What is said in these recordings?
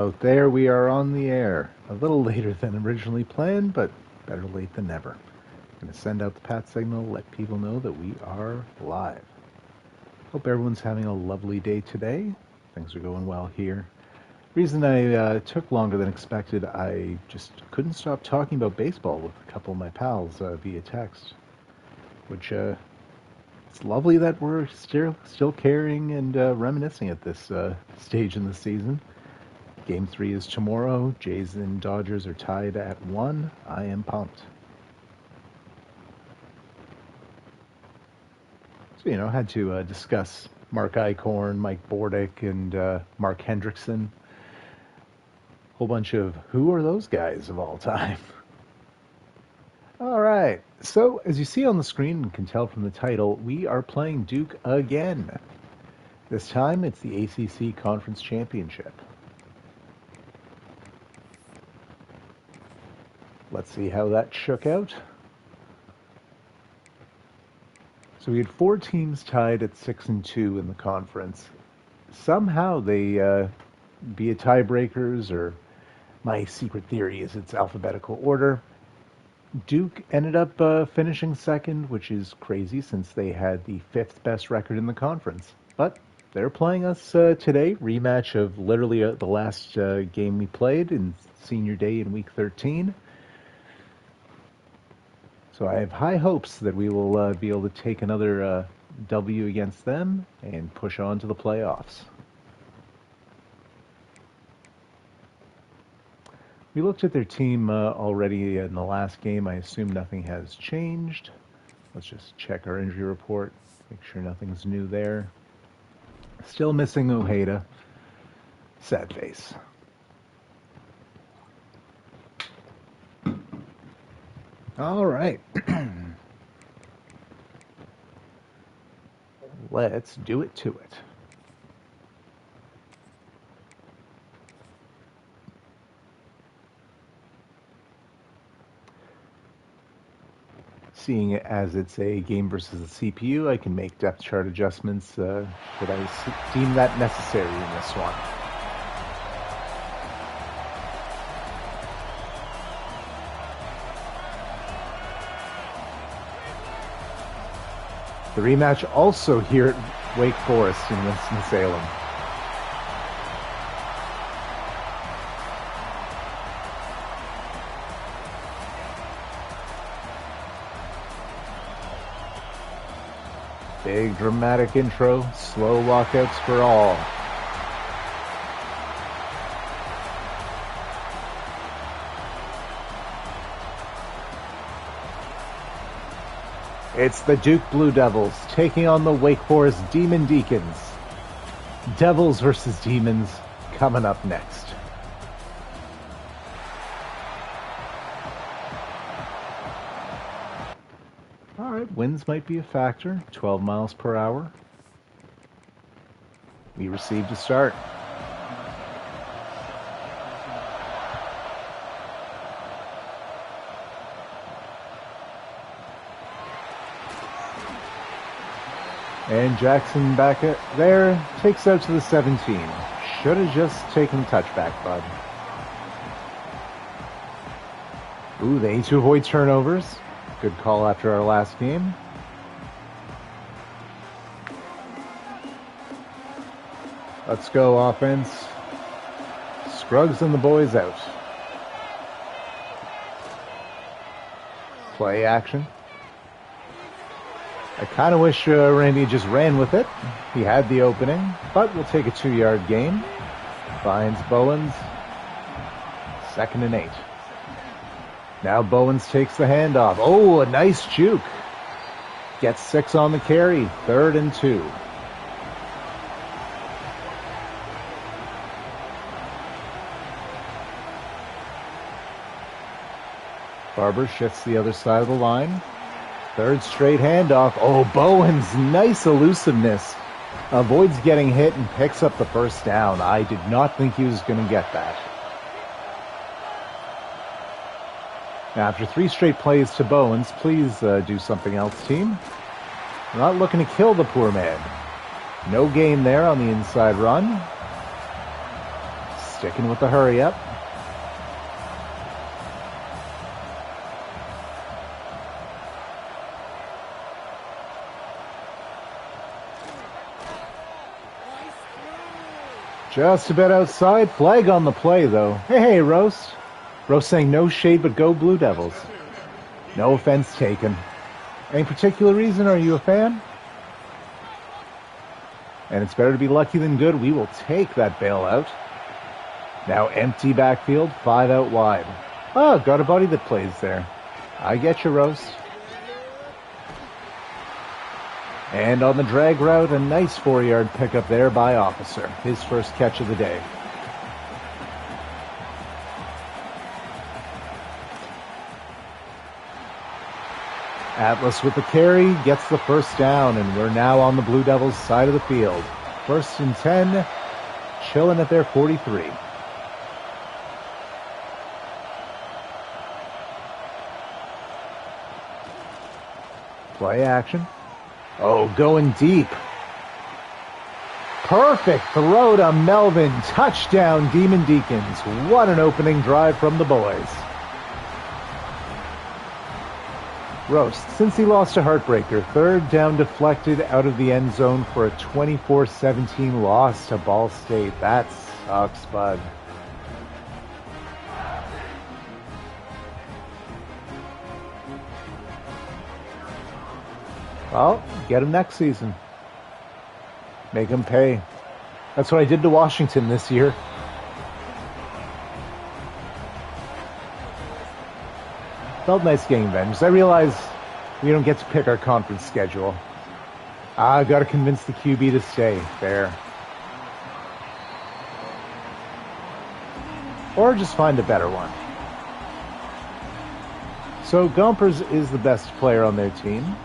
Out there, we are on the air. A little later than originally planned, but better late than never. I'm going to send out the pat signal, let people know that we are live. Hope everyone's having a lovely day today. Things are going well here. Reason I took longer than expected, I just couldn't stop talking about baseball with a couple of my pals via text. Which, it's lovely that we're still caring and reminiscing at this stage in the season. Game 3 is tomorrow. Jays and Dodgers are tied at 1. I am pumped. So, had to discuss Mark Eichhorn, Mike Bordick, and Mark Hendrickson. Whole bunch of who are those guys of all time. All right. So, as you see on the screen and can tell from the title, we are playing Duke again. This time, it's the ACC Conference Championship. Let's see how that shook out. So we had 4 teams tied at 6-2 in the conference. Somehow they, be it tiebreakers or my secret theory is it's alphabetical order, Duke ended up finishing second, which is crazy since they had the 5th best record in the conference. But they're playing us today, rematch of literally the last game we played in senior day in week 13. So I have high hopes that we will be able to take another W against them and push on to the playoffs. We looked at their team already in the last game. I assume nothing has changed. Let's just check our injury report, make sure nothing's new there. Still missing Ojeda. Sad face. All right. Let's do it to it. Seeing it as it's a game versus a CPU, I can make depth chart adjustments that I deem that necessary in this one. The rematch also here at Wake Forest in Winston-Salem. Big dramatic intro, slow walkouts for all. It's the Duke Blue Devils taking on the Wake Forest Demon Deacons. Devils versus Demons coming up next. All right, winds might be a factor. 12 miles per hour. We received a start. And Jackson back there takes out to the 17. Should have just taken the touchback, bud. Ooh, the ain't to avoid turnovers. Good call after our last game. Let's go, offense. Scruggs and the boys out. Play action. I kind of wish Randy just ran with it. He had the opening, but we'll take a 2-yard gain. Finds Bowens. 2nd and 8. Now Bowens takes the handoff. Oh, a nice juke. Gets 6 on the carry. 3rd and 2. Barber shifts the other side of the line. 3rd straight handoff. Oh, Bowens, nice elusiveness. Avoids getting hit and picks up the 1st down. I did not think he was going to get that. After 3 straight plays to Bowens, please do something else, team. We're not looking to kill the poor man. No gain there on the inside run. Sticking with the hurry up. Just a bit outside. Flag on the play, though. Hey, Roast. Roast saying no shade, but go Blue Devils. No offense taken. Any particular reason? Are you a fan? And it's better to be lucky than good. We will take that bailout. Now empty backfield, 5 out wide. Oh, got a buddy that plays there. I get you, Roast. And on the drag route, a nice 4-yard pickup there by Officer. His first catch of the day. Atlas with the carry, gets the first down, and we're now on the Blue Devils' side of the field. 1st and 10, chilling at their 43. Play action. Oh, going deep. Perfect throw to Melvin. Touchdown, Demon Deacons. What an opening drive from the boys. Roast, since he lost a heartbreaker, 3rd down deflected out of the end zone for a 24-17 loss to Ball State. That sucks, bud. Well, get him next season. Make him pay. That's what I did to Washington this year. Felt nice getting vengeance. I realize we don't get to pick our conference schedule. I got to convince the QB to stay. Fair. Or just find a better one. So Gompers is the best player on their team.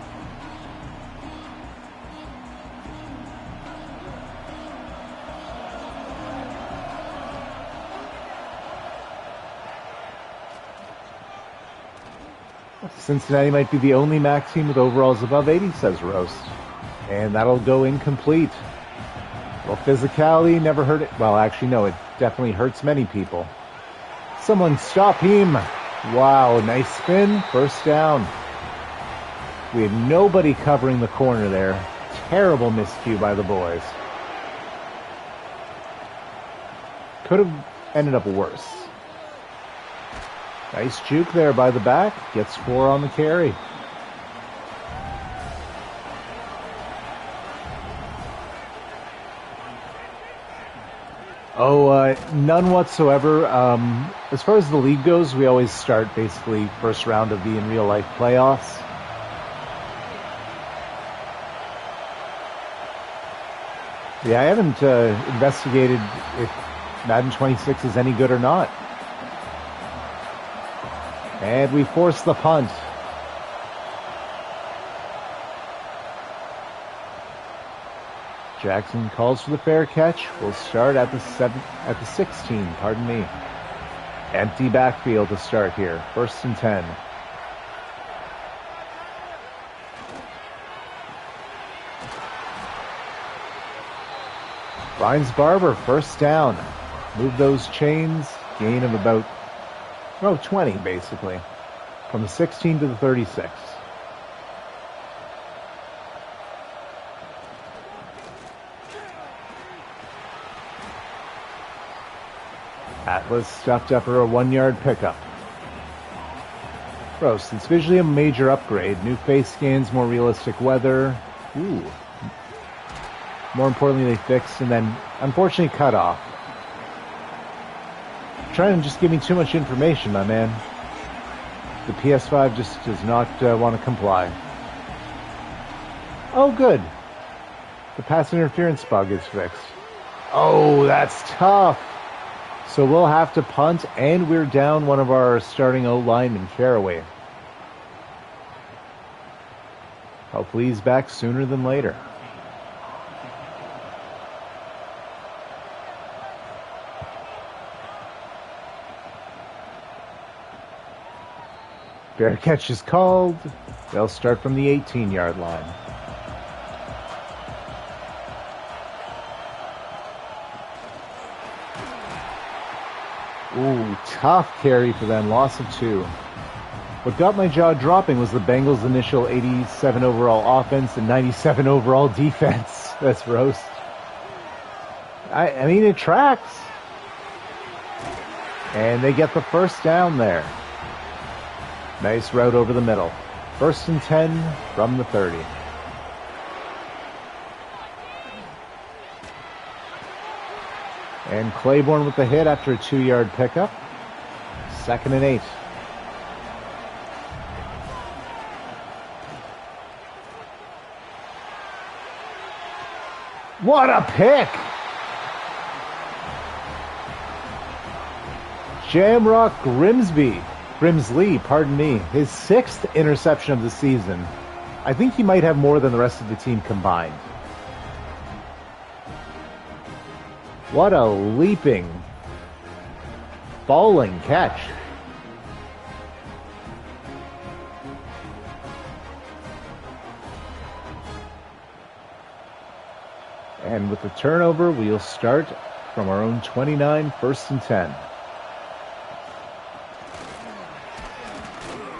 Cincinnati might be the only MAC team with overalls above 80, says Roast. And that'll go incomplete. Well, physicality never hurt it. Well, actually, no, it definitely hurts many people. Someone stop him. Wow, nice spin. 1st down. We had nobody covering the corner there. Terrible miscue by the boys. Could have ended up worse. Nice juke there by the back. Gets 4 on the carry. Oh, none whatsoever. As far as the league goes, we always start basically first round of the in real life playoffs. Yeah, I haven't investigated if Madden 26 is any good or not. And we force the punt. Jackson calls for the fair catch. We'll start at the 16, pardon me. Empty backfield to start here. 1st and 10. Finds Barber, 1st down. Move those chains. Gain of about 20 basically. From the 16 to the 36. Atlas stuffed up for a 1-yard pickup. Roast, it's visually a major upgrade. New face scans, more realistic weather. Ooh. More importantly, they fixed and then, unfortunately, cut off. Trying to just give me too much information, my man. The PS5 just does not want to comply. Oh, good. The pass interference bug is fixed. Oh, that's tough. So we'll have to punt, and we're down one of our starting O-linemen, Caraway. Hopefully he's back sooner than later. Fair catch is called. They'll start from the 18-yard line. Ooh, tough carry for them. Loss of 2. What got my jaw dropping was the Bengals' initial 87 overall offense and 97 overall defense. That's roast. I mean, it tracks. And they get the first down there. Nice route over the middle. 1st and 10 from the 30. And Claiborne with the hit after a 2-yard pickup. 2nd and 8. What a pick! Shamrock Grimsley, pardon me, his 6th interception of the season. I think he might have more than the rest of the team combined. What a leaping, falling catch. And with the turnover, we'll start from our own 29, 1st and 10.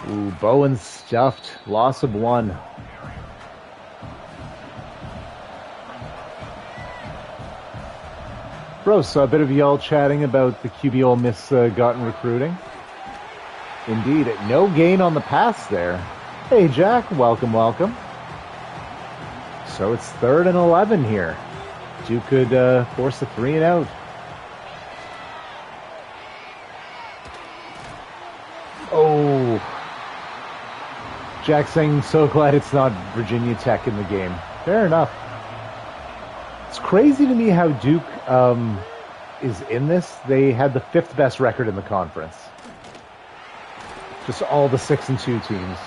Ooh, Bowen stuffed. Loss of 1. Bro, so a bit of y'all chatting about the QB Ole Miss gotten recruiting. Indeed, no gain on the pass there. Hey, Jack, welcome, welcome. So it's 3rd and 11 here. Duke could force a 3 and out. Oh. Jack saying, so glad it's not Virginia Tech in the game. Fair enough. It's crazy to me how Duke is in this. They had the 5th best record in the conference. Just all the 6 and 2 teams.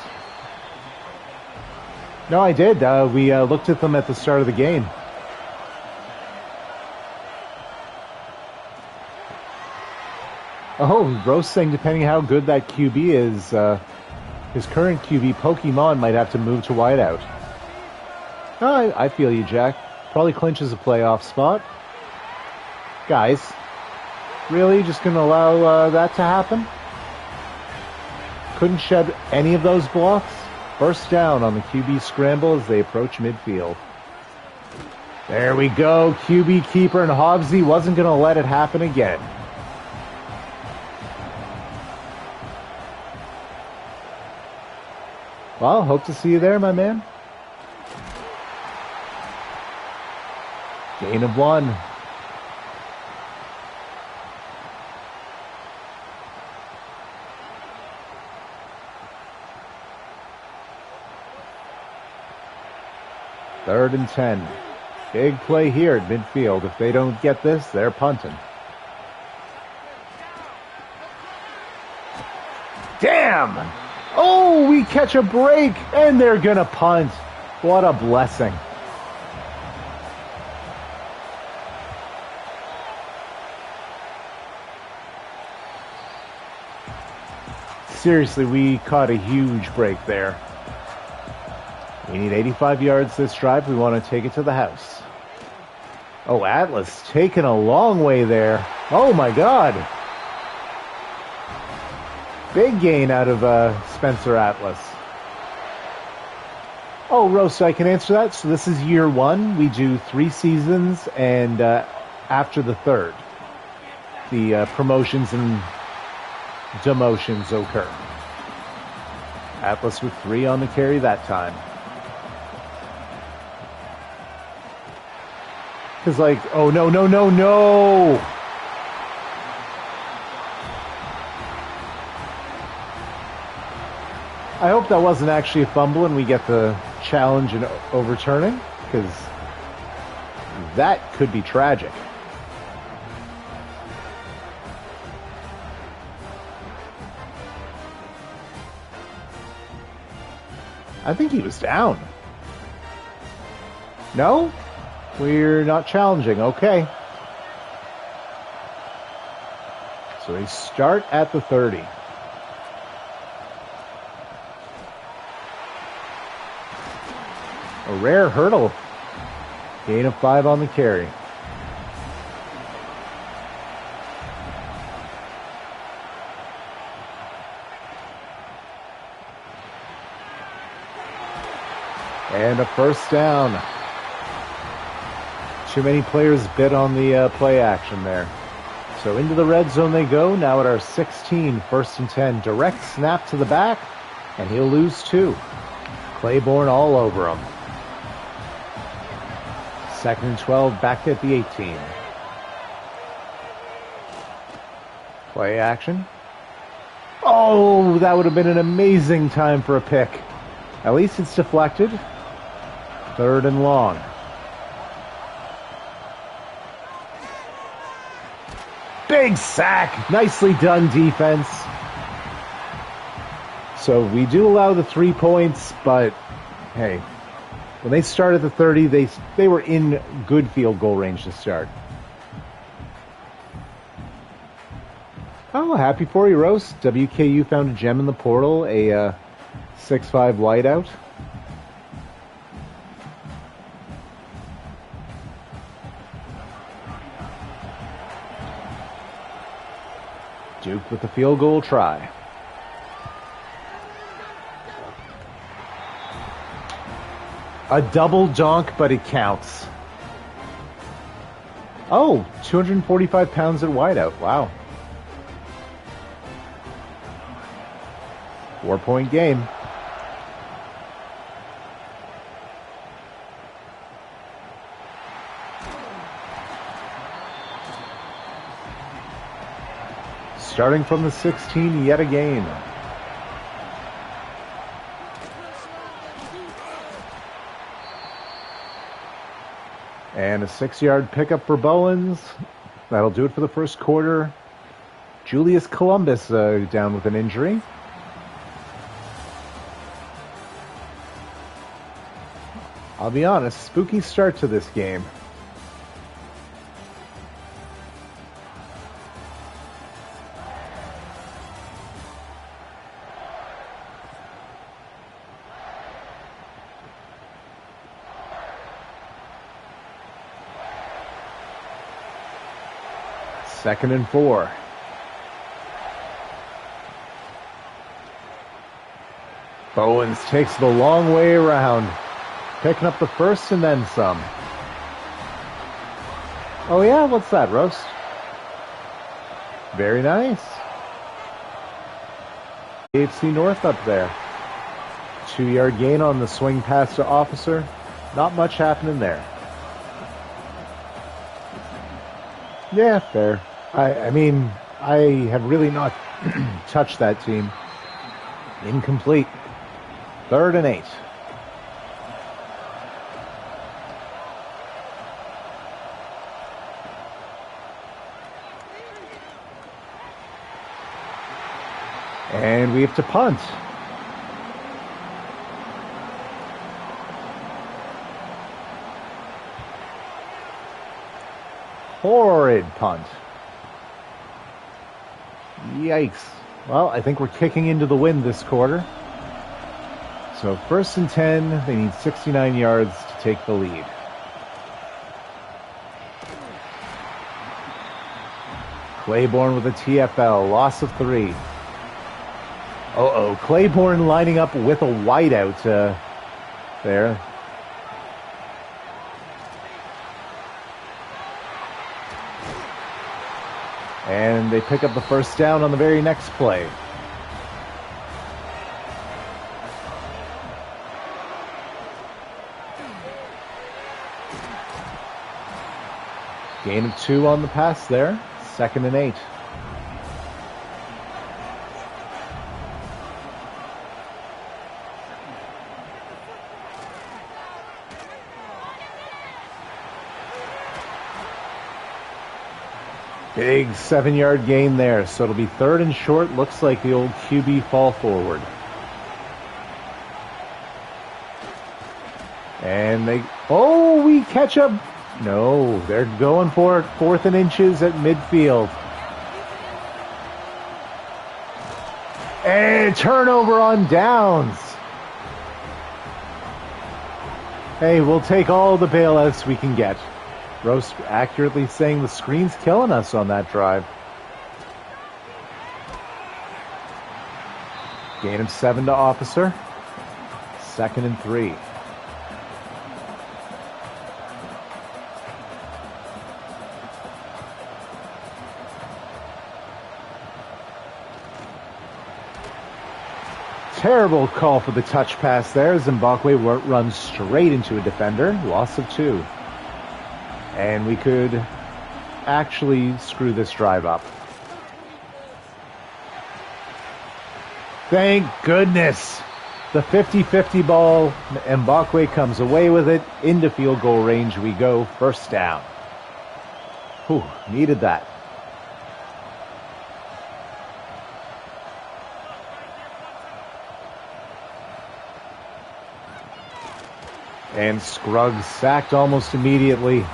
No, I did. We looked at them at the start of the game. Oh, Rose saying depending how good that QB is, his current QB, Pokemon, might have to move to wideout. Oh, I feel you, Jack. Probably clinches a playoff spot. Guys, really just going to allow that to happen? Couldn't shed any of those blocks? First down on the QB scramble as they approach midfield. There we go. QB keeper and Hobbsy wasn't going to let it happen again. Well, hope to see you there, my man. Gain of 1. Third and 10. Big play here at midfield. If they don't get this, they're punting. Damn! Oh, we catch a break, and they're gonna punt. What a blessing. Seriously, we caught a huge break there. We need 85 yards this drive. We want to take it to the house. Oh, Atlas taking a long way there. Oh, my God. Big gain out of Spencer Atlas. Oh, Rose, I can answer that. So this is year 1. We do 3 seasons, and after the 3rd, the promotions and demotions occur. Atlas with 3 on the carry that time. Because, like, oh, no, no, no, no! I hope that wasn't actually a fumble and we get the challenge and overturning, because that could be tragic. I think he was down. No? We're not challenging. Okay. So they start at the 30. A rare hurdle. Gain of 5 on the carry. And a first down. Too many players bit on the play action there. So into the red zone they go, now at our 16, 1st and 10. Direct snap to the back, and he'll lose 2. Claiborne all over him. 2nd and 12, back at the 18. Play action. Oh, that would have been an amazing time for a pick. At least it's deflected. 3rd and long. Big sack. Nicely done, defense. So we do allow the 3 points, but hey, when they started the 30, they were in good field goal range to start. Oh, happy for you, Roast. WKU found a gem in the portal, a 6'5" wideout. Duke with the field goal try. A double donk, but it counts. Oh, 245 pounds at wideout. Wow. 4-point game. Starting from the 16 yet again. And a 6-yard pickup for Bowens. That'll do it for the first quarter. Julius Columbus down with an injury. I'll be honest, spooky start to this game. Second and 4. Bowens takes the long way around, picking up the first and then some. Oh yeah, what's that, Roast? Very nice. AFC North up there. 2-yard gain on the swing pass to Officer. Not much happening there. Yeah, fair. I mean, I have really not touched that team. Incomplete. 3rd and 8. And we have to punt. Horrid punt. Yikes. Well, I think we're kicking into the wind this quarter. So 1st and 10, they need 69 yards to take the lead. Claiborne with a TFL, loss of 3. Uh-oh, Claiborne lining up with a wideout there. And they pick up the first down on the very next play. Gain of 2 on the pass there. 2nd and 8. Big 7-yard gain there, so it'll be 3rd and short. Looks like the old QB fall forward. And we catch up. No, they're going for it. 4th and inches at midfield. And turnover on downs. Hey, we'll take all the bailouts we can get. Roast accurately saying the screen's killing us on that drive. Gain of 7 to Officer. 2nd and 3. Terrible call for the touch pass there. Zimbabwe runs straight into a defender. Loss of 2. And we could actually screw this drive up. Thank goodness. The 50-50 ball. Mbakwe comes away with it. Into field goal range we go. First down. Whew, needed that. And Scruggs sacked almost immediately.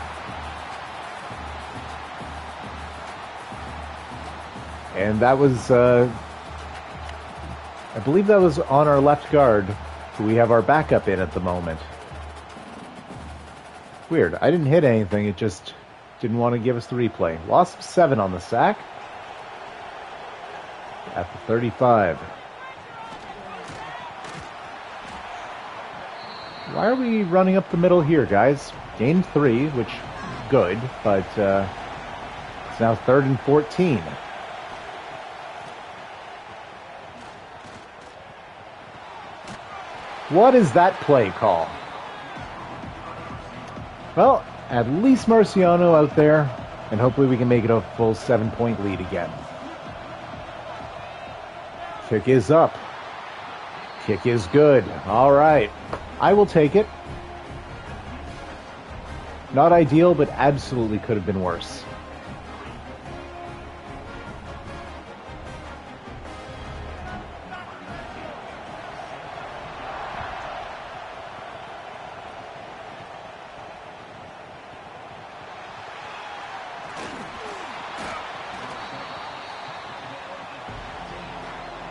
And that was, I believe that was on our left guard, who we have our backup in at the moment. Weird. I didn't hit anything. It just didn't want to give us the replay. Loss of 7 on the sack. At the 35. Why are we running up the middle here, guys? Gain 3, which is good, but it's now 3rd and 14. What is that play call? Well, at least Marciano out there, and hopefully we can make it a full 7-point lead again. Kick is up. Kick is good. All right. I will take it. Not ideal, but absolutely could have been worse.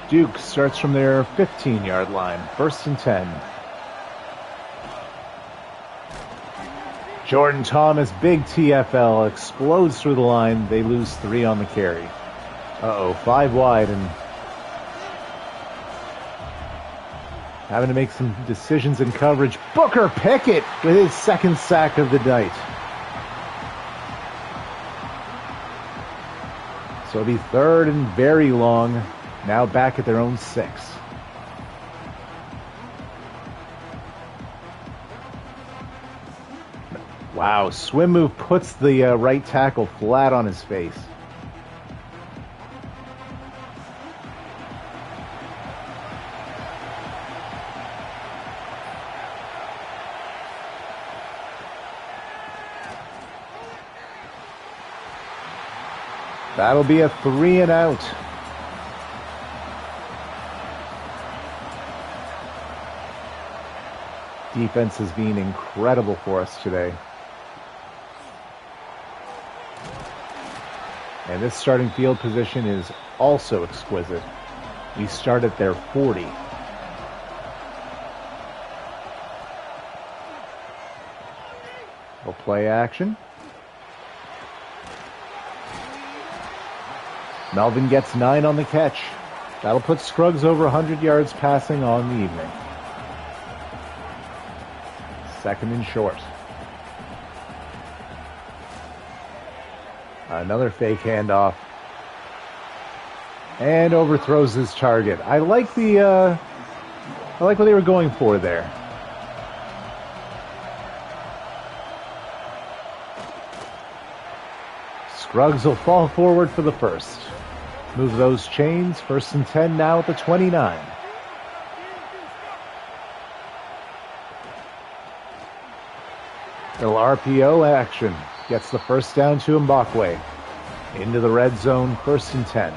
Duke starts from their 15-yard line. 1st and 10. Jordan Thomas, big TFL, explodes through the line. They lose 3 on the carry. 5 wide and having to make some decisions in coverage. Booker Pickett with his 2nd sack of the night. So it'll be 3rd and very long. Now back at their own 6. Wow, swim move puts the right tackle flat on his face. That'll be a 3 and out. Defense has been incredible for us today. And this starting field position is also exquisite. We start at their 40. We'll play action. Melvin gets 9 on the catch. That'll put Scruggs over 100 yards passing on the evening. 2nd and short. Another fake handoff. And overthrows his target. I like what they were going for there. Scruggs will fall forward for the 1st. Move those chains. 1st and 10 now at the 29. Little RPO action. Gets the 1st down to Mbakwe. Into the red zone, 1st and 10.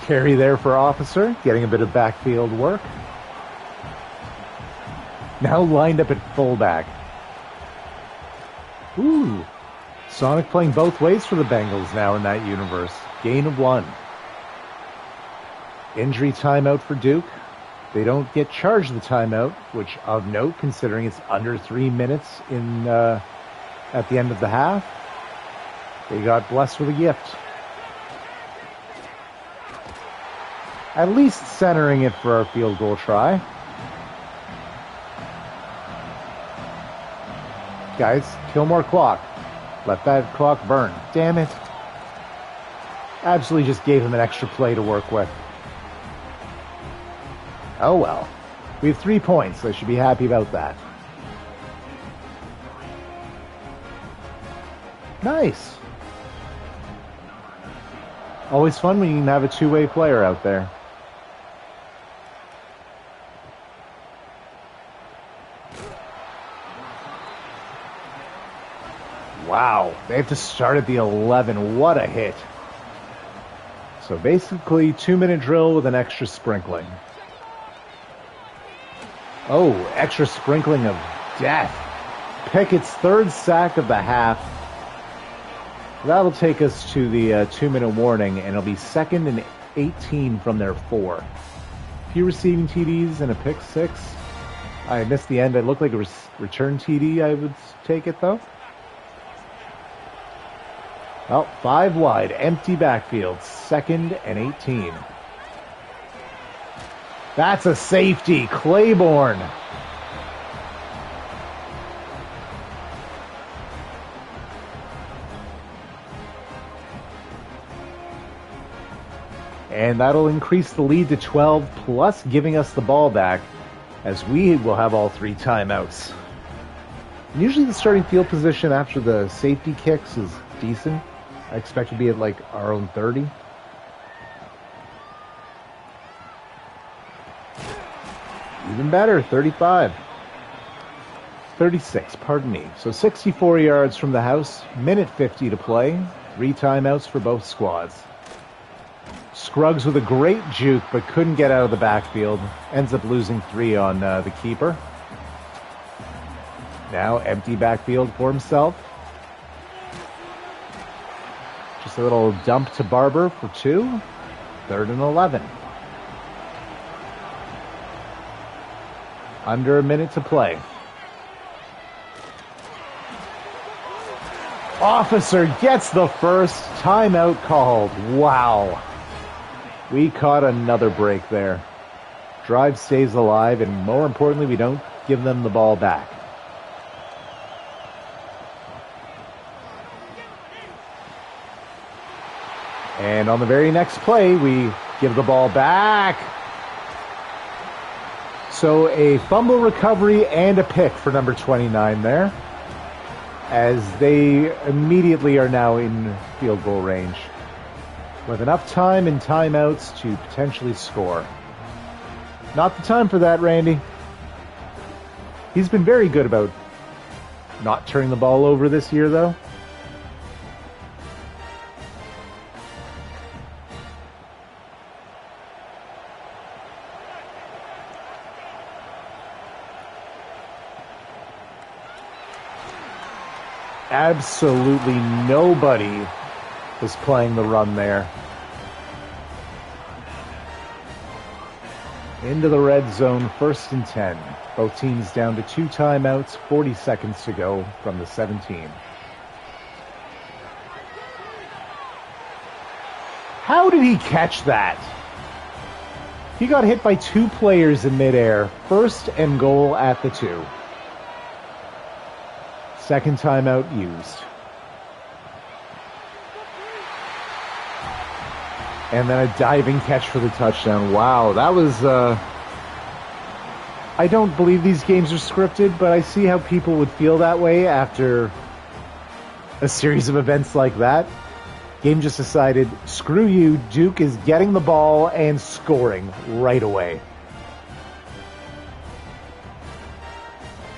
Carry there for Officer, getting a bit of backfield work. Now lined up at fullback. Ooh. Sonic playing both ways for the Bengals now in that universe. Gain of 1. Injury timeout for Duke. They don't get charged the timeout, which of note considering it's under 3 minutes in at the end of the half. They got blessed with a gift. At least centering it for our field goal try. Guys, kill more clock. Let that clock burn. Damn it. Absolutely just gave them an extra play to work with. Oh well. We have 3 points. I should be happy about that. Nice. Always fun when you can have a two-way player out there. Wow, they have to start at the 11. What a hit. So basically, 2-minute drill with an extra sprinkling. Oh, extra sprinkling of death. Pickett's third sack of the half. That'll take us to the 2-minute warning, and it'll be 2nd and 18 from their 4. Few receiving TDs and a pick 6. I missed the end. It looked like a return TD. I would take it, though. Well, 5 wide, empty backfield, 2nd and 18. That's a safety, Claiborne. And that'll increase the lead to 12, plus giving us the ball back, as we will have all 3 timeouts. Usually the starting field position after the safety kicks is decent. I expect to be at like our own 30. Even better, 35. 36, pardon me. So 64 yards from the house, minute 50 to play. 3 timeouts for both squads. Scruggs with a great juke, but couldn't get out of the backfield. Ends up losing 3 on the keeper. Now empty backfield for himself. Just a little dump to Barber for 2. 3rd and 11. Under a minute to play. Officer gets the first timeout called. Wow. We caught another break there. Drive stays alive, and more importantly, we don't give them the ball back. And on the very next play, we give the ball back. So a fumble recovery and a pick for number 29 there, as they immediately are now in field goal range, with enough time and timeouts to potentially score. Not the time for that, Randy. He's been very good about not turning the ball over this year, though. Absolutely nobody was playing the run there. Into the red zone, 1st and 10. Both teams down to 2 timeouts, 40 seconds to go from the 17. How did he catch that? He got hit by 2 players in midair. 1st and goal at the 2. 2nd timeout used. And then a diving catch for the touchdown. Wow, that was... I don't believe these games are scripted, but I see how people would feel that way after a series of events like that. Game just decided, screw you, Duke is getting the ball and scoring right away.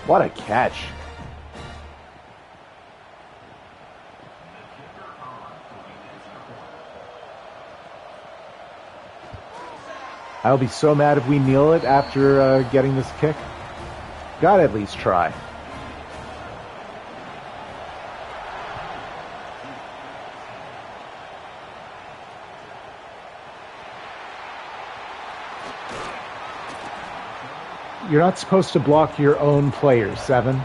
What a catch. I'll be so mad if we kneel it after getting this kick. Gotta at least try. You're not supposed to block your own players, 7.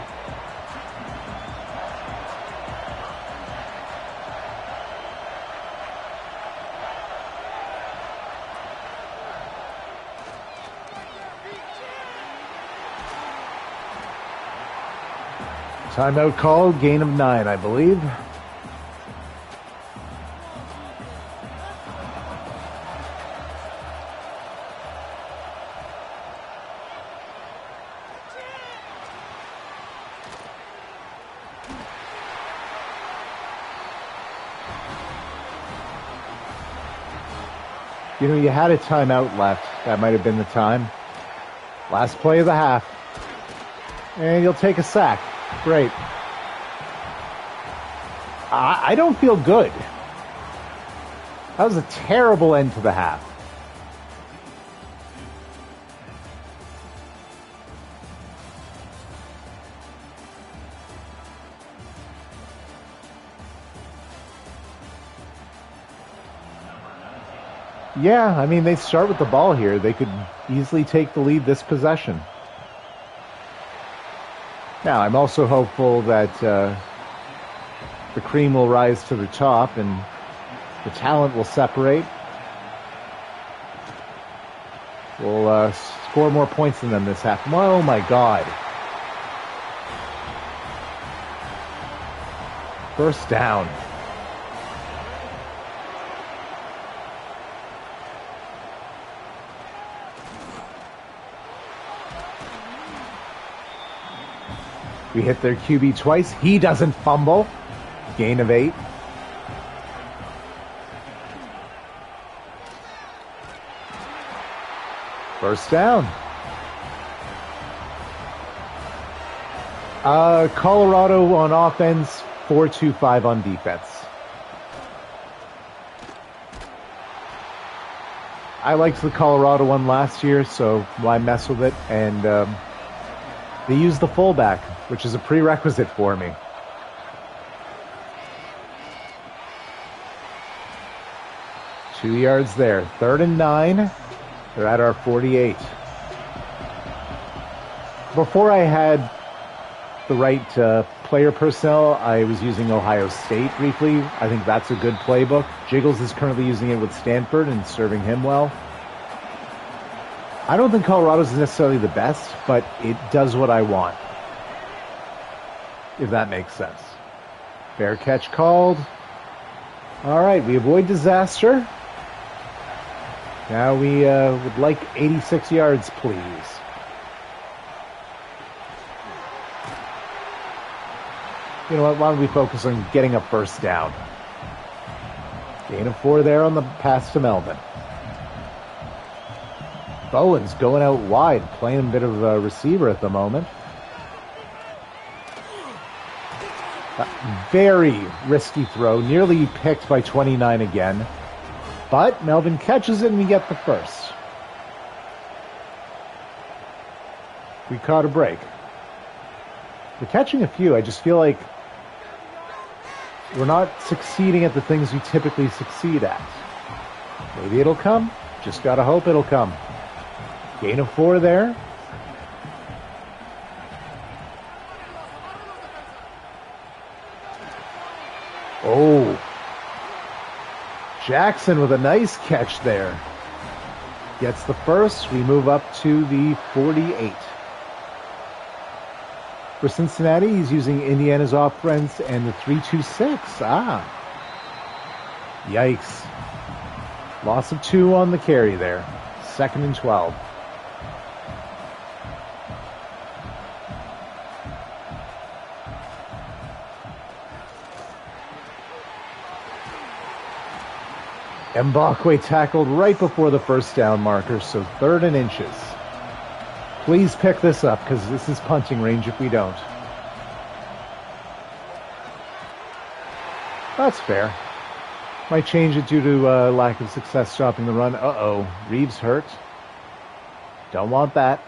Timeout called, gain of 9, I believe. You know, you had a timeout left. That might have been the time. Last play of the half. And you'll take a sack. Great. I don't feel good. That was a terrible end to the half. Yeah, I mean, they start with the ball here. They could easily take the lead this possession. Now, I'm also hopeful that the cream will rise to the top and the talent will separate. We'll score more points than them this half. Oh, my God. First down. We hit their QB twice. He doesn't fumble. Gain of 8. First down. Colorado on offense, 4-2-5 on defense. I liked the Colorado one last year, so why mess with it? And they used the fullback, which is a prerequisite for me. Two yards there. 3rd and 9. They're at our 48. Before I had the right player personnel, I was using Ohio State briefly. I think that's a good playbook. Jiggles is currently using it with Stanford and serving him well. I don't think Colorado's necessarily the best, but it does what I want. If that makes sense. Fair catch called. All right, we avoid disaster. Now we would like 86 yards, please. You know what? Why don't we focus on getting a first down? Gain of 4 there on the pass to Melvin. Bowen's going out wide, playing a bit of a receiver at the moment. Very risky throw, nearly picked by 29 again. But Melvin catches it and we get the first. We caught a break. We're catching a few. I just feel like we're not succeeding at the things we typically succeed at. Maybe it'll come. Just gotta hope it'll come. Gain of 4 there. Oh. Jackson with a nice catch there. Gets the first. We move up to the 48. For Cincinnati, he's using Indiana's offense and the 3-2-6. Yikes. Loss of 2 on the carry there. 2nd and 12. Mbakwe tackled right before the first down marker, so 3rd and inches. Please pick this up, because this is punting range if we don't. That's fair. Might change it due to lack of success stopping the run. Uh-oh, Reeves hurt. Don't want that.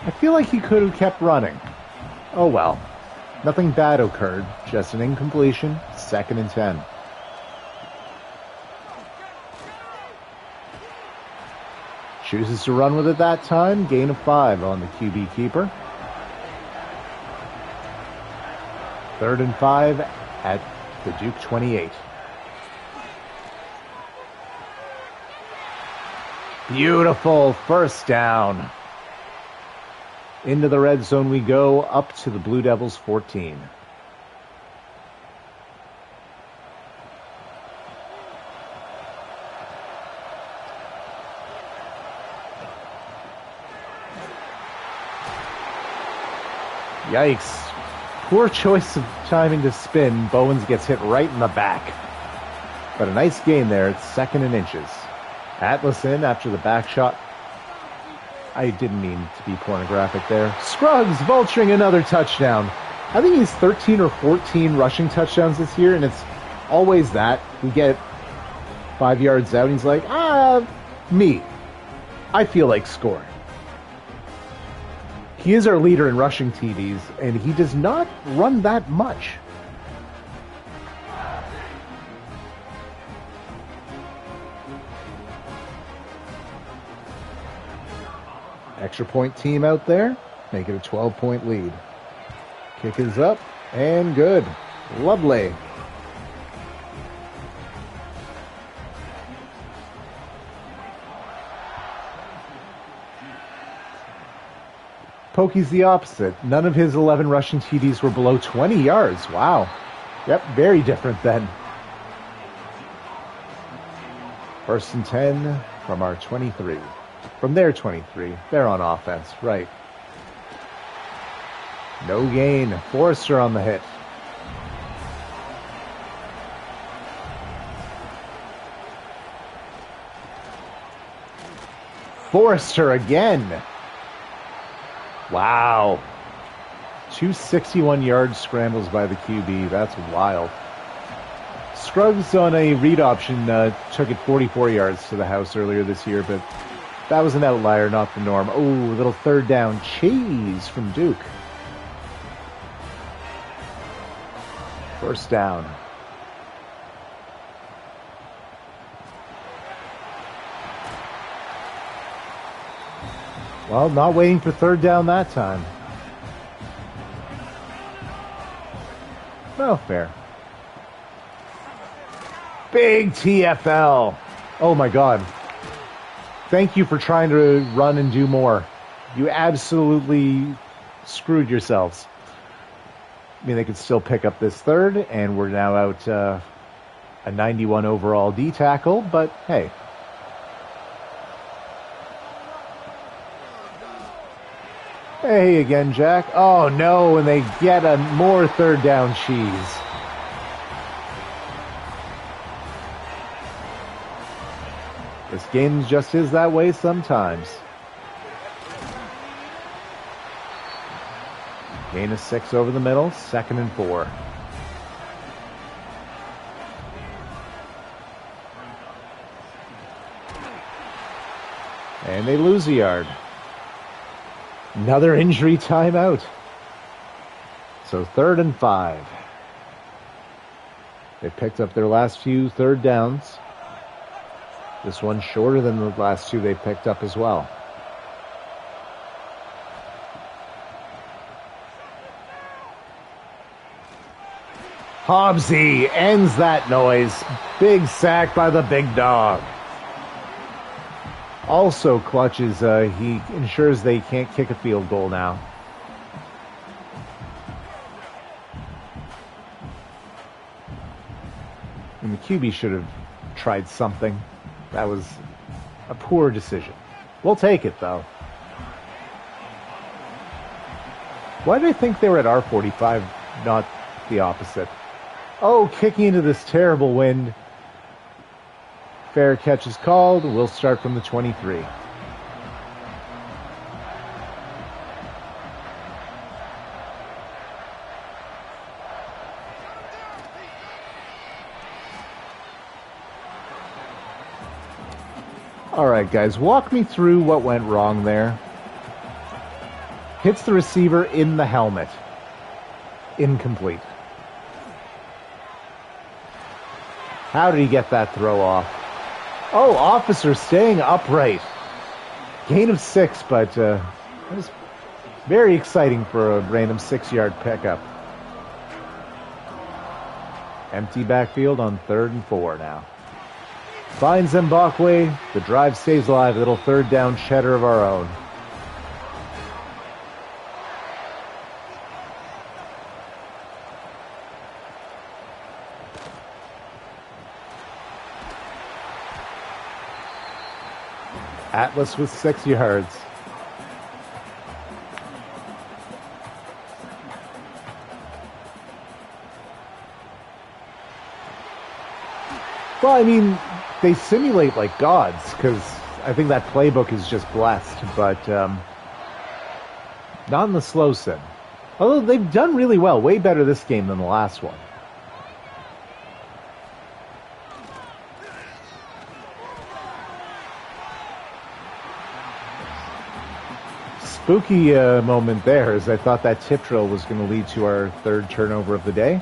I feel like he could have kept running. Oh well. Nothing bad occurred, just an incompletion, 2nd and 10. Chooses to run with it that time, gain of 5 on the QB keeper. 3rd and 5 at the Duke 28. Beautiful first down. Into the red zone we go, up to the Blue Devils 14. Yikes. Poor choice of timing to spin. Bowens gets hit right in the back. But a nice gain there. It's 2nd and inches. Atlas in after the back shot. I didn't mean to be pornographic there. Scruggs vulturing another touchdown. I think he's 13 or 14 rushing touchdowns this year, and it's always that. We get 5 yards out, and he's like, me. I feel like scoring. He is our leader in rushing TDs, and he does not run that much. Extra point team out there. Make it a 12-point lead. Kick is up, and good. Lovely. Pokey's the opposite. None of his 11 rushing TDs were below 20 yards. Wow. Yep, very different then. 1st and 10 from our 23. From their 23. They're on offense, right. No gain. Forrester on the hit. Forrester again. Wow. 2 61-yard scrambles by the QB. That's wild. Scruggs on a read option took it 44 yards to the house earlier this year, but that was an outlier, not the norm. Oh, a little 3rd down cheese from Duke. 1st down. Well, not waiting for 3rd down that time. Oh, fair. Big TFL. Oh my God. Thank you for trying to run and do more. You absolutely screwed yourselves. I mean, they could still pick up this 3rd, and we're now out a 91 overall D tackle, but hey. Hey again, Jack. Oh no, and they get a more 3rd down cheese. This game just is that way sometimes. Gain of 6 over the middle, 2nd and 4. And they lose a yard. Another injury timeout. So 3rd and 5. They picked up their last few 3rd downs. This one shorter than the last 2 they picked up as well. Hobbsy ends that noise. Big sack by the big dog. Also clutches, he ensures they can't kick a field goal now. And the QB should have tried something. That was a poor decision. We'll take it, though. Why did I think they were at R45, not the opposite? Oh, kicking into this terrible wind. Fair catch is called. We'll start from the 23. All right, guys, walk me through what went wrong there. Hits the receiver in the helmet. Incomplete. How did he get that throw off? Oh, officer staying upright. Gain of 6, but it was very exciting for a random 6-yard pickup. Empty backfield on 3rd and 4 now. Finds Mbakwe. The drive stays alive. A little 3rd down cheddar of our own. Atlas with 6 yards. Well, I mean, they simulate like gods, because I think that playbook is just blessed, but not in the slow sim. Although they've done really well, way better this game than the last one. Spooky moment there, as I thought that tip drill was going to lead to our 3rd turnover of the day.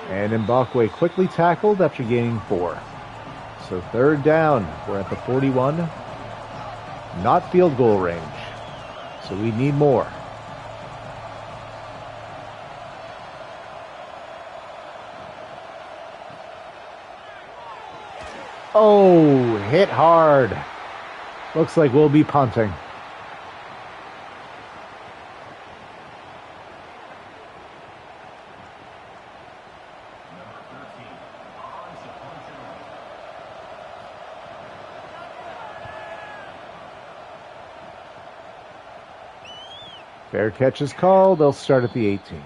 And Mbakwe quickly tackled after gaining 4. So 3rd down. We're at the 41. Not field goal range. So we need more. Oh, hit hard. Looks like we'll be punting. Fair catch is called. They'll start at the 18.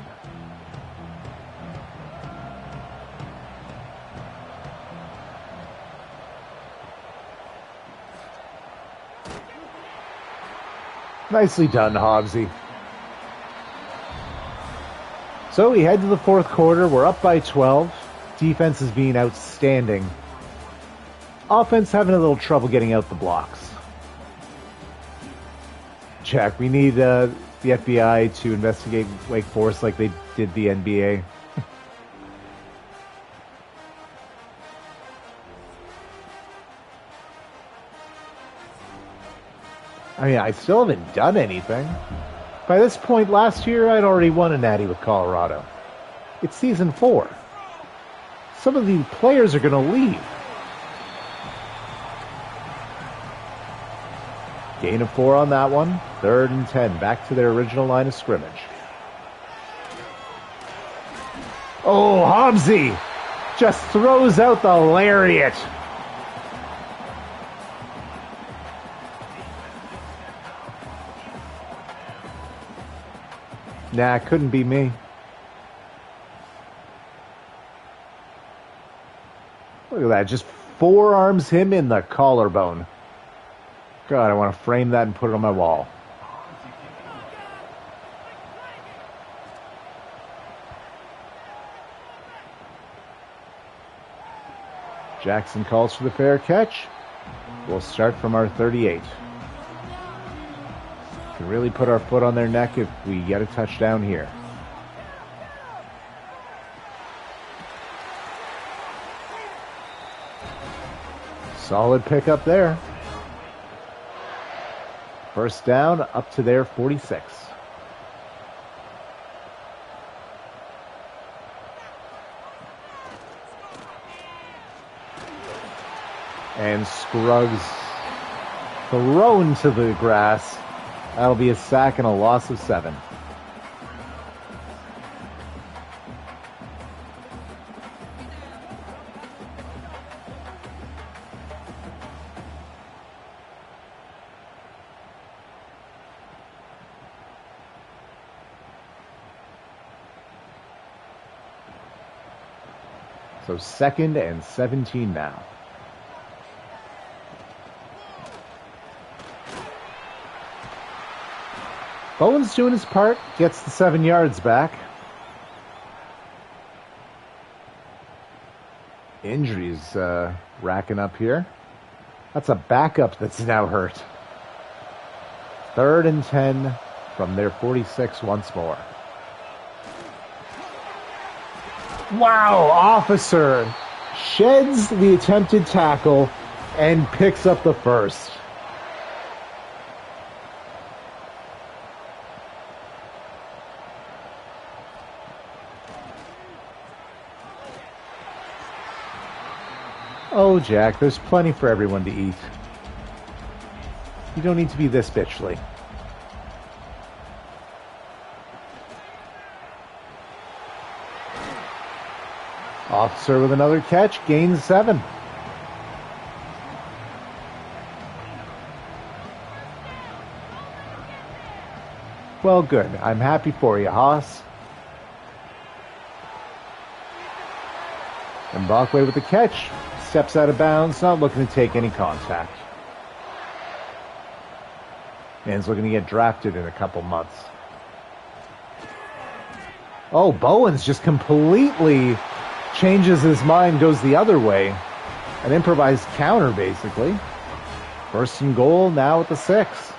Nicely done, Hobbsy. So we head to the 4th quarter. We're up by 12. Defense is being outstanding. Offense having a little trouble getting out the blocks. Jack, we need the FBI to investigate Wake Forest like they did the NBA. I mean, I still haven't done anything. By this point last year, I'd already won a natty with Colorado. It's season 4. Some of the players are going to leave. Gain of 4 on that one. 3rd and 10. Back to their original line of scrimmage. Oh, Hobbsy just throws out the lariat. Nah, couldn't be me. Look at that. Just forearms him in the collarbone. God, I want to frame that and put it on my wall. Jackson calls for the fair catch. We'll start from our 38. Can really put our foot on their neck if we get a touchdown here. Solid pickup there. First down up to their 46. And Scruggs thrown to the grass. That'll be a sack and a loss of 7. So 2nd and 17 now. Bowen's doing his part, gets the 7 yards back. Injuries racking up here. That's a backup that's now hurt. 3rd and 10 from their 46 once more. Wow, officer sheds the attempted tackle and picks up the first. No, Jack, there's plenty for everyone to eat. You don't need to be this bitchly. Officer with another catch, gains 7. Well, good. I'm happy for you, Haas. And Brockway with the catch. Steps out of bounds, not looking to take any contact. Man's looking to get drafted in a couple months. Oh, Bowens just completely changes his mind, goes the other way. An improvised counter, basically. First and goal, now at the 6.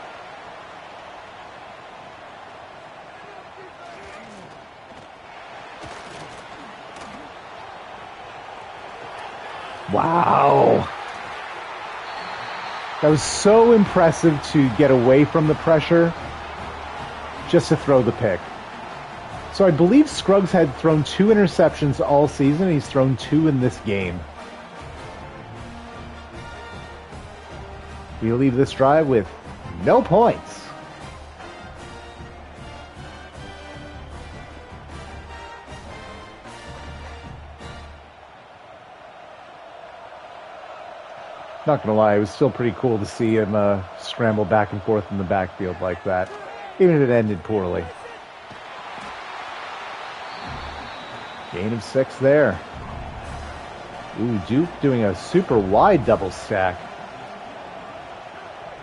Wow. That was so impressive to get away from the pressure just to throw the pick. So I believe Scruggs had thrown 2 interceptions all season. He's thrown 2 in this game. We leave this drive with no points. Not gonna lie, it was still pretty cool to see him scramble back and forth in the backfield like that, even if it ended poorly. Gain of 6 there. Ooh, Duke doing a super wide double stack.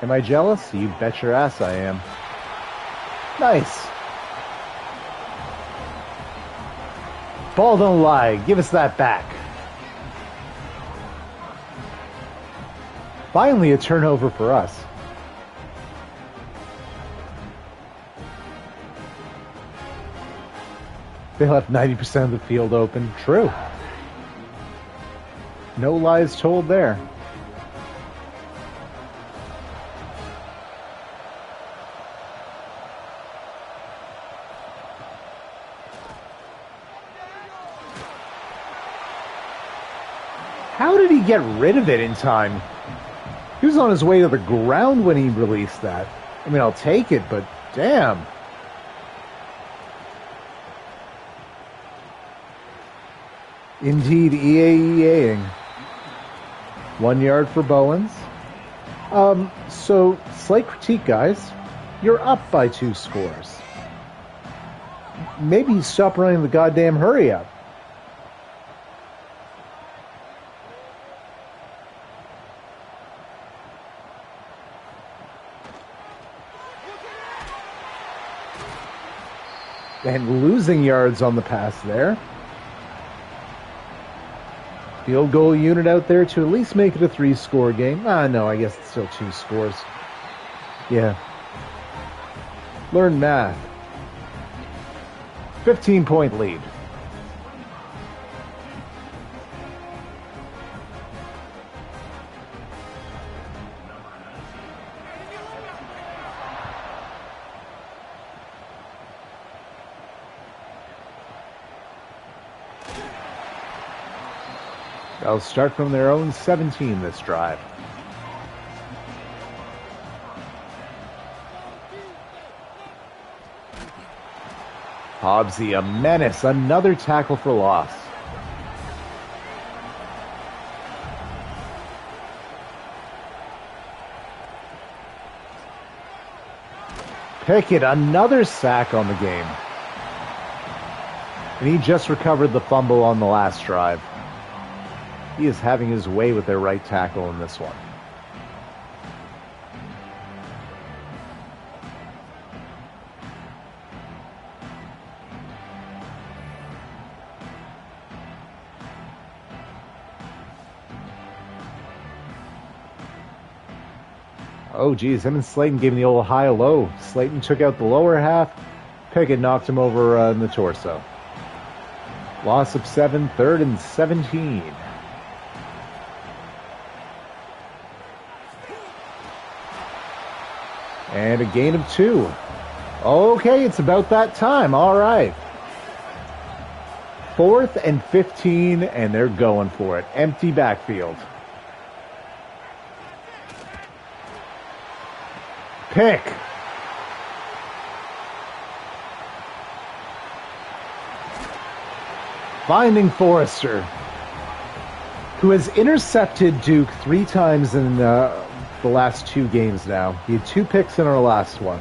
Am I jealous? You bet your ass I am. Nice. Ball don't lie. Give us that back. Finally, a turnover for us. They left 90% of the field open. True. No lies told there. How did he get rid of it in time? He was on his way to the ground when he released that. I mean, I'll take it, but damn. Indeed, EAEAing. 1 yard for Bowens. So, slight critique, guys. You're up by 2 scores. Maybe stop running the goddamn hurry up. And losing yards on the pass there. Field goal unit out there to at least make it a 3-score game. No, I guess it's still 2 scores. Yeah. Learn math. 15-point lead. They'll start from their own 17 this drive. Hobbsy, a menace. Another tackle for loss. Pickett, another sack on the game. And he just recovered the fumble on the last drive. He is having his way with their right tackle in this one. Oh, geez, him and Slayton gave him the old high-low. Slayton took out the lower half. Pickett knocked him over in the torso. Loss of 7, 3rd and 17. And a gain of 2. Okay, it's about that time. All right. 4th and 15, and they're going for it. Empty backfield. pick. Finding Forrester, who has intercepted Duke 3 times in the last 2 games now. He had 2 picks in our last one.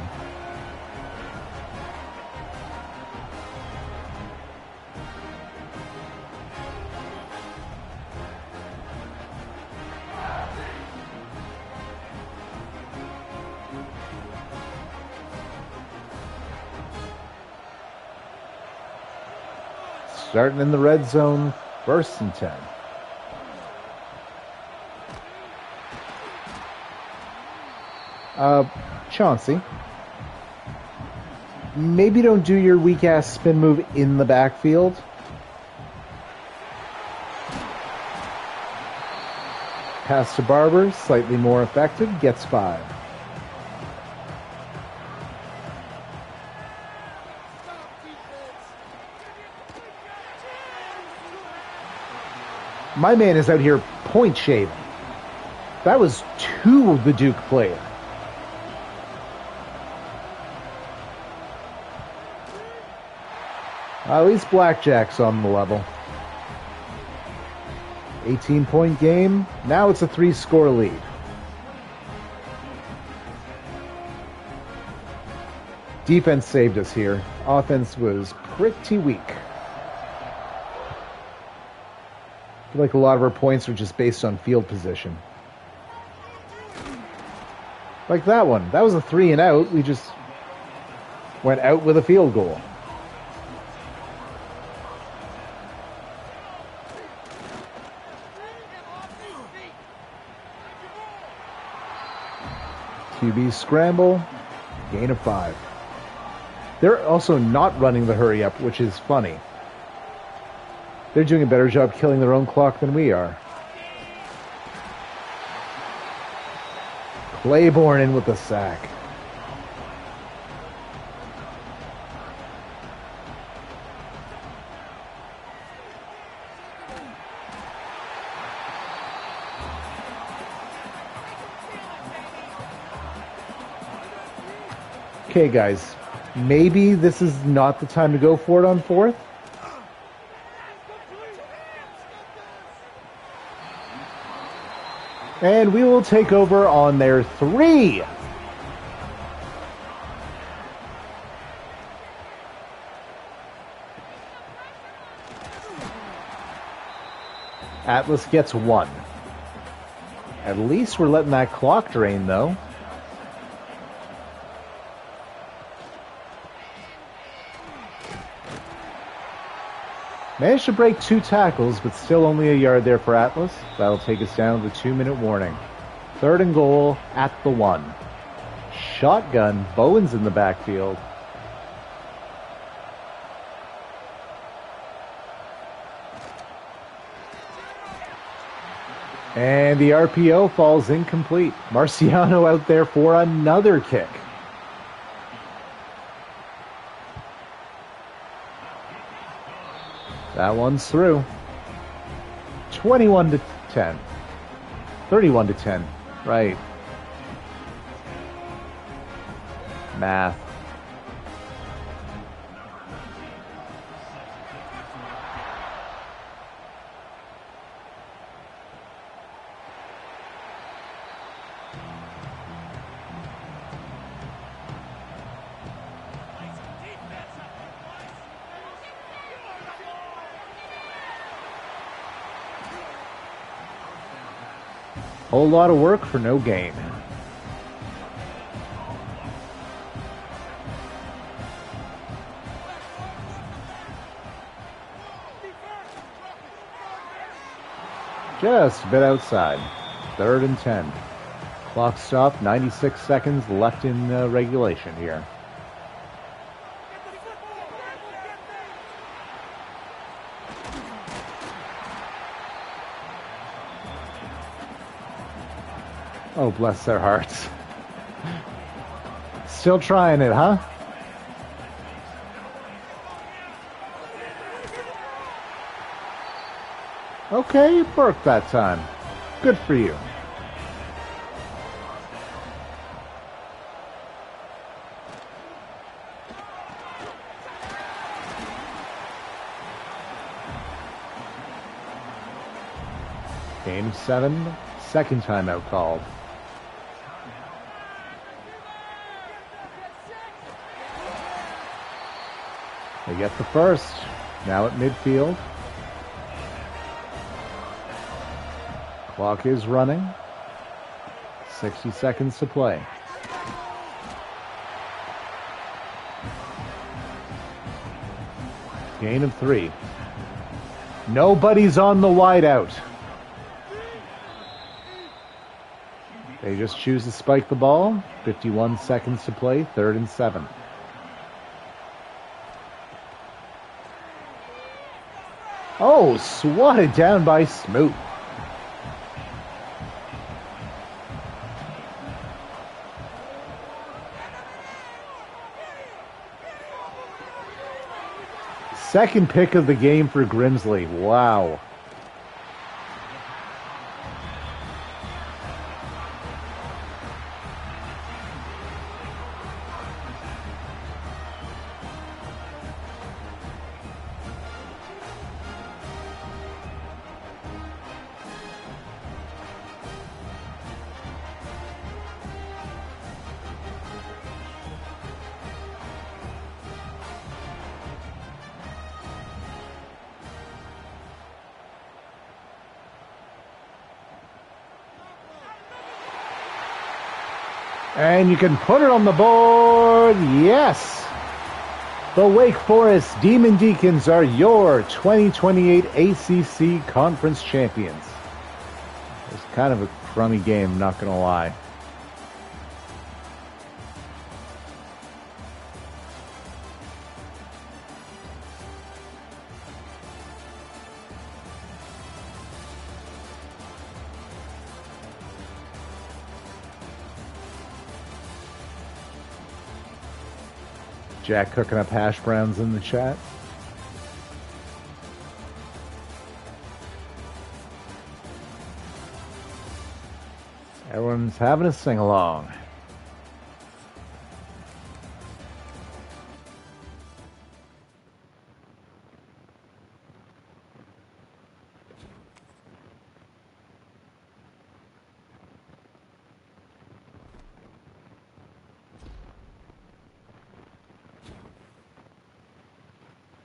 Starting in the red zone, 1st and 10. Chauncey, maybe don't do your weak-ass spin move in the backfield. Pass to Barber, slightly more effective, gets 5. My man is out here point shaving. That was to the Duke player. At least Blackjack's on the level. 18-point game. Now it's a 3-score lead. Defense saved us here. Offense was pretty weak. I feel like a lot of our points are just based on field position. Like that one. That was a 3 and out. We just went out with a field goal. QB scramble, gain of 5. They're also not running the hurry up, which is funny. They're doing a better job killing their own clock than we are. Claiborne in with the sack. Okay, guys, maybe this is not the time to go for it on 4th. And we will take over on their 3. Atlas gets 1. At least we're letting that clock drain, though. Managed to break 2 tackles, but still only a yard there for Atlas. That'll take us down to the 2-minute warning. 3rd and goal at the 1. Shotgun. Bowen's in the backfield. And the RPO falls incomplete. Marciano out there for another kick. That one's through. 21 to 10. 31 to 10. Right. Math. Whole lot of work for no gain. Just a bit outside. 3rd and 10. Clock stopped. 96 seconds left in regulation here. Oh, bless their hearts. Still trying it, huh? Okay, it worked that time. Good for you. Game 7, second timeout called. They get the first. Now at midfield. Clock is running. 60 seconds to play. Gain of 3. Nobody's on the wideout. They just choose to spike the ball. 51 seconds to play, 3rd and 7. Oh, swatted down by Smoot. Second pick of the game for Grimsley. Wow. And you can put it on the board. Yes. The Wake Forest Demon Deacons are your 2028 ACC Conference champions. It was kind of a crummy game, not going to lie. Jack cooking up hash browns in the chat. Everyone's having a sing-along.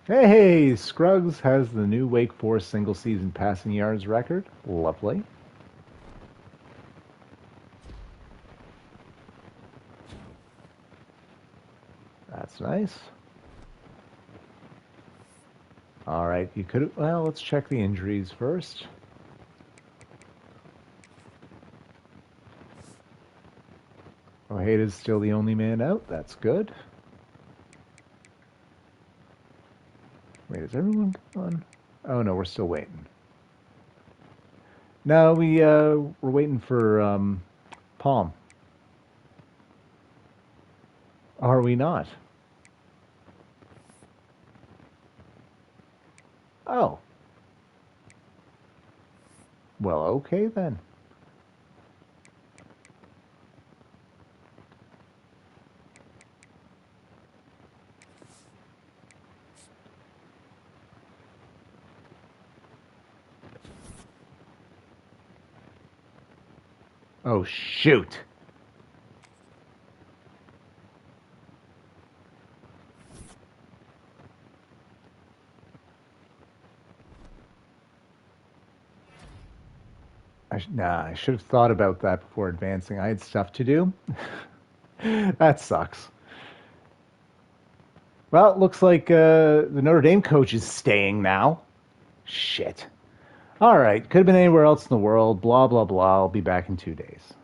Hey, Scruggs has the new Wake Forest single-season passing yards record. Lovely. That's nice. All right, you could. Well, let's check the injuries first. Ojeda's still the only man out. That's good. Wait, is everyone on? Oh no, we're still waiting. No, we're waiting for Palm. Are we not? Oh. Well, okay then. Oh, shoot. I should have thought about that before advancing. I had stuff to do. That sucks. Well, it looks like the Notre Dame coach is staying now. Shit. All right. Could have been anywhere else in the world. Blah, blah, blah. I'll be back in 2 days.